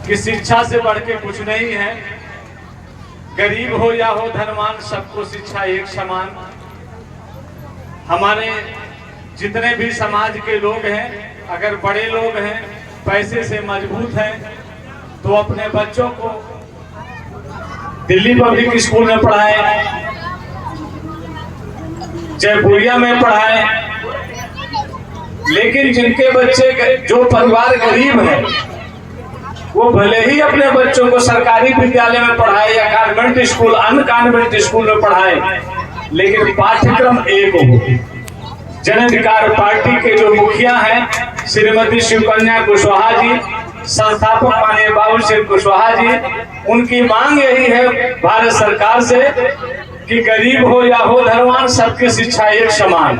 कि शिक्षा से बढ़ के कुछ नहीं है। गरीब हो या हो धनवान, सबको शिक्षा एक समान। हमारे जितने भी समाज के लोग हैं, अगर बड़े लोग हैं, पैसे से मजबूत हैं, तो अपने बच्चों को दिल्ली पब्लिक स्कूल में पढ़ाएं, जयपुरिया में पढ़ाएं। लेकिन जिनके बच्चे, जो परिवार गरीब है, वो भले ही अपने बच्चों को सरकारी विद्यालय में पढ़ाए या कॉन्वेंट स्कूल, अन्य कॉन्वेंट स्कूल में पढ़ाए, लेकिन पाठ्यक्रम एक हो। जन अधिकार पार्टी के जो मुखिया हैं श्रीमती शिवकन्या कुशवाहा जी, संस्थापक माननीय बाबू सिंह कुशवाहा जी, उनकी मांग यही है भारत सरकार से कि गरीब हो या हो धनवान, सबकी शिक्षा एक समान।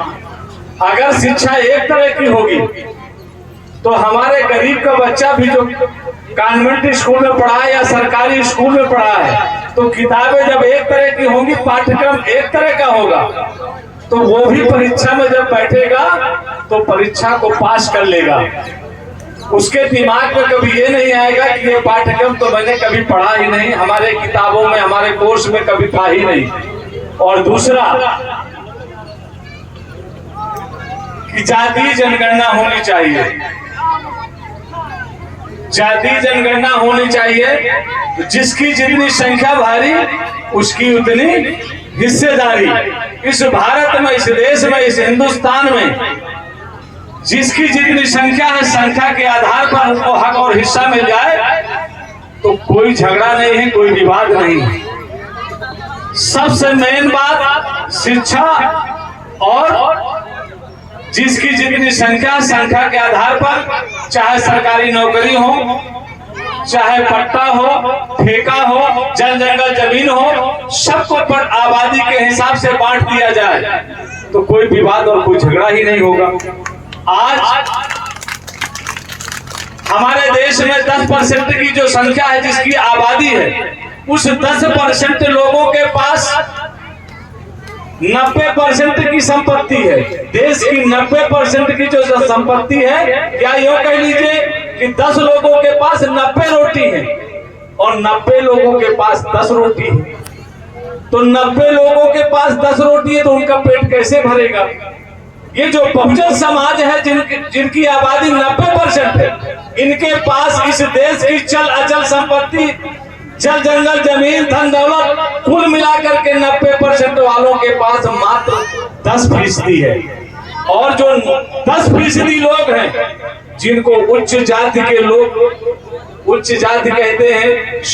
अगर शिक्षा एक तरह की होगी तो हमारे गरीब का बच्चा भी जो कॉन्वेंट स्कूल में पढ़ा है या सरकारी स्कूल में पढ़ा है, तो किताबें जब एक तरह की होंगी, पाठ्यक्रम एक तरह का होगा, तो वो भी परीक्षा में जब बैठेगा तो परीक्षा को पास कर लेगा। उसके दिमाग में कभी ये नहीं आएगा कि ये पाठ्यक्रम तो मैंने कभी पढ़ा ही नहीं, हमारे किताबों में, हमारे कोर्स में कभी था ही नहीं। और दूसरा कि जातीय जनगणना होनी चाहिए। जातीय जनगणना होनी चाहिए, जिसकी जितनी संख्या भारी उसकी उतनी हिस्सेदारी। इस भारत में, इस देश में, इस हिंदुस्तान में जिसकी जितनी संख्या है, संख्या के आधार पर उनको हक और हिस्सा मिल जाए तो कोई झगड़ा नहीं है, कोई विवाद नहीं है। सबसे मेन बात शिक्षा, और जिसकी जितनी संख्या, संख्या के आधार पर, चाहे सरकारी नौकरी हो, चाहे पट्टा हो, ठेका हो, जल जंगल जमीन हो, सबको पर आबादी के हिसाब से बांट दिया जाए तो कोई विवाद और कोई झगड़ा ही नहीं होगा। आज हमारे देश में 10% की जो संख्या है, जिसकी आबादी है, उस 10% लोगों के पास 90% की संपत्ति है। देश की 90% की जो संपत्ति है, या यूं कह लीजिए कि 10 लोगों के पास 90 रोटी है और 90 लोगों के पास 10 रोटी है। तो 90 लोगों के पास 10 रोटी है तो उनका पेट कैसे भरेगा? ये जो बहुजन समाज है, जिनकी आबादी 90% है, इनके पास इस देश की चल अचल संपत्ति, जल जंगल जमीन धन दौलत कुल मिलाकर के 90% वालों के पास मात्र 10% है। और जो 10% लोग हैं, जिनको उच्च जाति के लोग, उच्च जाति कहते हैं,